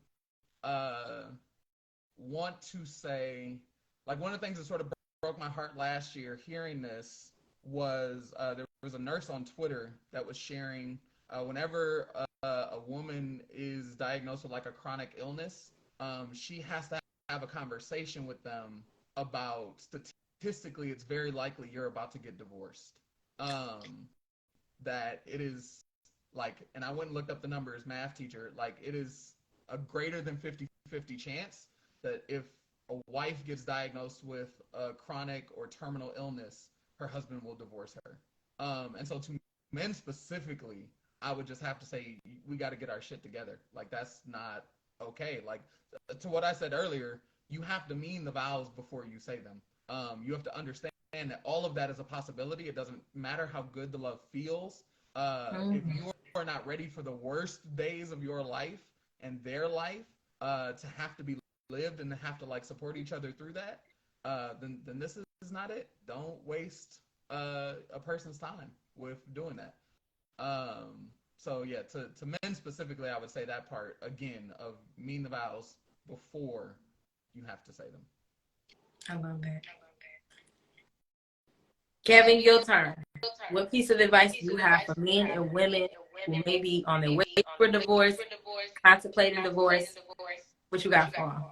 want to say, like, one of the things that sort of broke my heart last year hearing this was there was a nurse on Twitter that was sharing whenever a woman is diagnosed with like a chronic illness, she has to have a conversation with them about statistically it's very likely you're about to get divorced. That it is like, and I went and looked up the numbers, math teacher, like it is a greater than 50-50 chance that if a wife gets diagnosed with a chronic or terminal illness, her husband will divorce her. And so to men specifically, I would just have to say, we got to get our shit together. Like, that's not okay. Like, to what I said earlier, you have to mean the vows before you say them. You have to understand that all of that is a possibility. It doesn't matter how good the love feels. If you are not ready for the worst days of your life and their life to have to be lived and to have to like support each other through that, then this is not it. Don't waste a person's time with doing that. So yeah, to men specifically, I would say that part again of mean the vows before you have to say them. I love that. Kevin, your turn. What piece of advice do you have for men and women who may be on their way for divorce, contemplating divorce? What you got for them?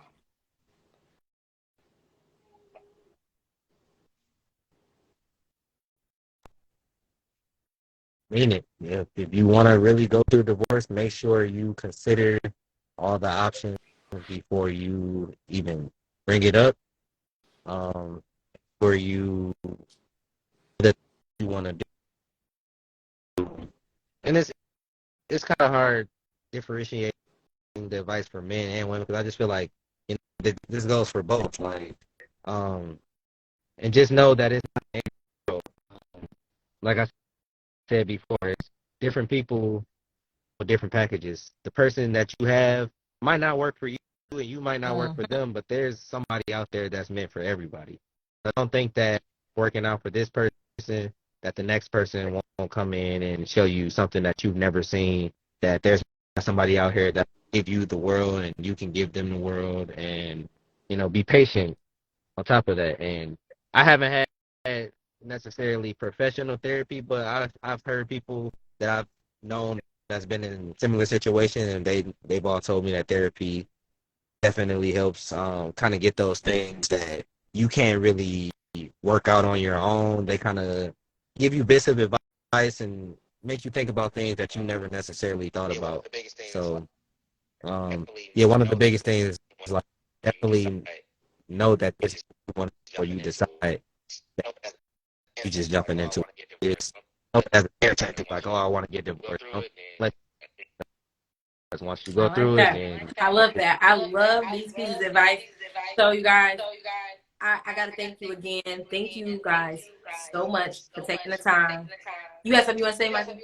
mean it. If you want to really go through divorce, make sure you consider all the options before you even bring it up. Where you that you want to do, and it's kind of hard differentiating the advice for men and women because I just feel like this goes for both. Like, um, and just know that it's not like I said before, it's different people with different packages. The person that you have might not work for you, and you might not work for them, but there's somebody out there that's meant for everybody. I don't think that working out for this person, that the next person won't come in and show you something that you've never seen, that there's somebody out here that give you the world and you can give them the world, and be patient on top of that. And I haven't had necessarily professional therapy, but I've heard people that I've known that's been in similar situations, and they've all told me that therapy definitely helps kind of get those things that you can't really work out on your own. They kind of give you bits of advice and make you think about things that you never necessarily thought about. So yeah, one of the biggest things is like definitely know that this is one where you decide that you just jumping into it. It's as a care tactic, like, oh, I want to get divorced. Don't let once you go I like through it, that. then I love that. I love these pieces of advice. So, you guys, I got to thank you again. Thank you guys so much for taking the time. You got something you want to say, Michael?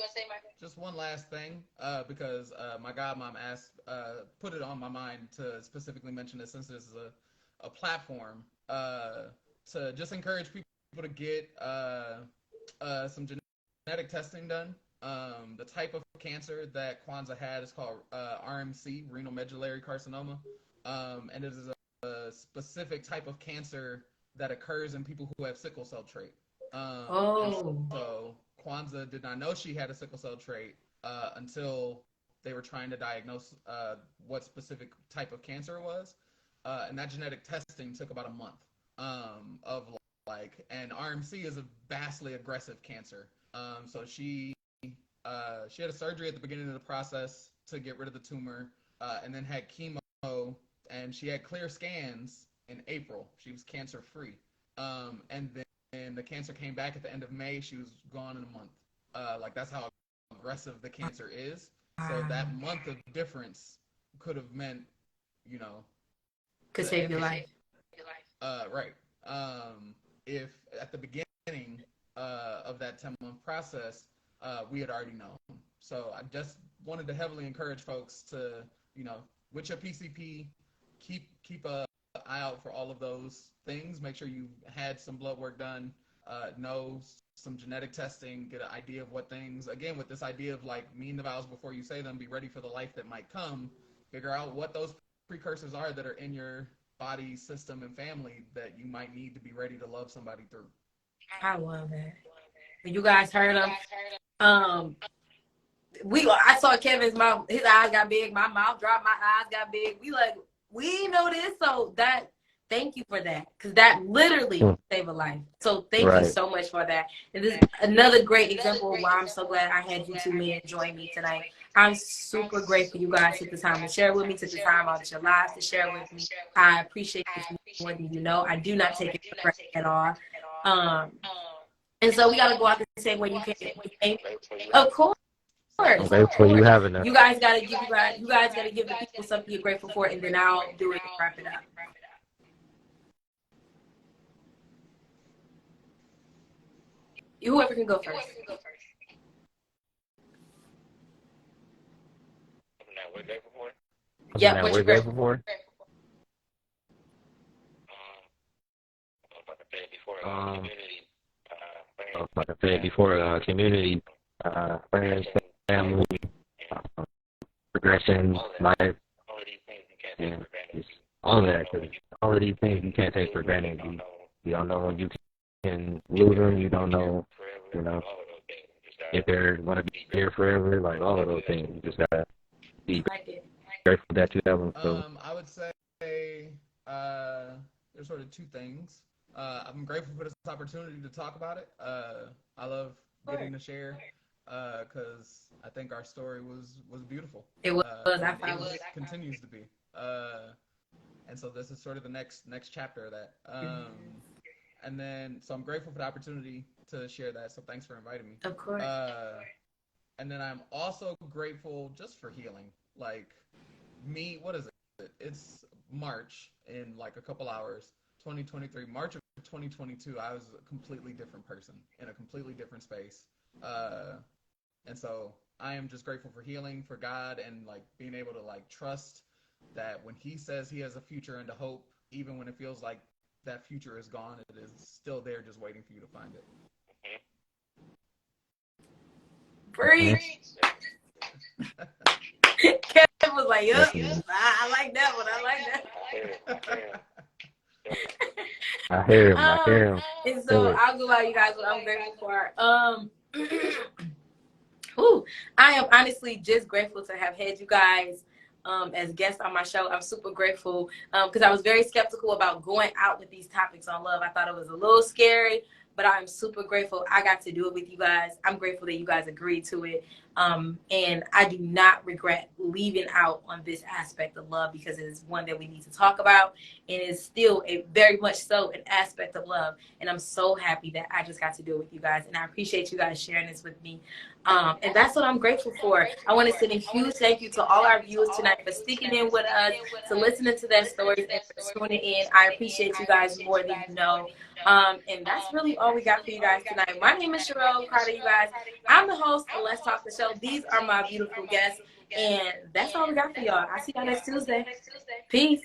Just one last thing, because my godmom asked, put it on my mind to specifically mention this since this is a platform, to just encourage people to get some genetic testing done. The type of cancer that Kwanzaa had is called RMC, renal medullary carcinoma, and it is a specific type of cancer that occurs in people who have sickle cell trait. So Kwanzaa did not know she had a sickle cell trait until they were trying to diagnose what specific type of cancer it was, and that genetic testing took about a month and RMC is a vastly aggressive cancer. So she had a surgery at the beginning of the process to get rid of the tumor, and then had chemo, and she had clear scans in April. She was cancer free, and then the cancer came back at the end of May. She was gone in a month. That's how aggressive the cancer is. So that month of difference could have meant, could save your life. Right. If at the beginning of that 10-month process, we had already known. So I just wanted to heavily encourage folks to, with your PCP, keep a eye out for all of those things. Make sure you had some blood work done, know some genetic testing, get an idea of what things, again, with this idea of like mean the vows before you say them, be ready for the life that might come, figure out what those precursors are that are in your body, system, and family that you might need to be ready to love somebody through. I love that. You guys heard him. I saw Kevin's mouth, his eyes got big, my mouth dropped, my eyes got big. We know this, so thank you for that, because that literally saved a life. So thank you so much for that. And this is another great example of why I'm so glad I had you two men join me tonight. I'm super grateful you guys took the time to share with me, took the time out of your lives to share with me. I appreciate this more than you know. I do not take it for granted at all. And so we got to go out the same way you came. Of course. I'm grateful for you having us. You guys gotta give the people something you're grateful for, and then I'll do it and wrap it up. Whoever can go first. Yeah, what you're grateful for? Like I said before, community, friends, family, progression, life, and all of that. Cause all of these things you can't take for granted. You don't know when you can lose them. You don't know, if they're going to be here forever. Like all of those things, you just gotta be grateful that you have them. So. I would say there's sort of two things. I'm grateful for this opportunity to talk about it. I love getting to share because I think our story was beautiful. It was. I It found continues to be. And so this is sort of the next chapter of that. And then, so I'm grateful for the opportunity to share that. So thanks for inviting me. Of course. And then I'm also grateful just for healing. Like what is it? It's March in like a couple hours, 2023, March of 2022. I was a completely different person in a completely different space. And so I am just grateful for healing, for God, and like being able to like trust that when He says He has a future and a hope, even when it feels like that future is gone, it is still there just waiting for you to find it. Preach. Kevin was like, yup, I like that one. I like that. I hear him. I hear him. And so I'll go out, you guys, what I'm grateful for. I am honestly just grateful to have had you guys as guests on my show. I'm super grateful because I was very skeptical about going out with these topics on love. I thought it was a little scary, but I'm super grateful I got to do it with you guys. I'm grateful that you guys agreed to it. And I do not regret leaving out on this aspect of love because it is one that we need to talk about. And it's still a very much so an aspect of love. And I'm so happy that I just got to do it with you guys. And I appreciate you guys sharing this with me. And that's what I'm grateful for. I want to send a huge thank you to all our viewers tonight for sticking in with us, to listening to their stories, and for tuning in. I appreciate you guys more than you know. And that's really all we got for you guys tonight. My name is Sherelle Carter, you guys. I'm the host of Let's Talk the Show. These are my beautiful guests. And that's all we got for y'all. I'll see y'all next Tuesday. Peace.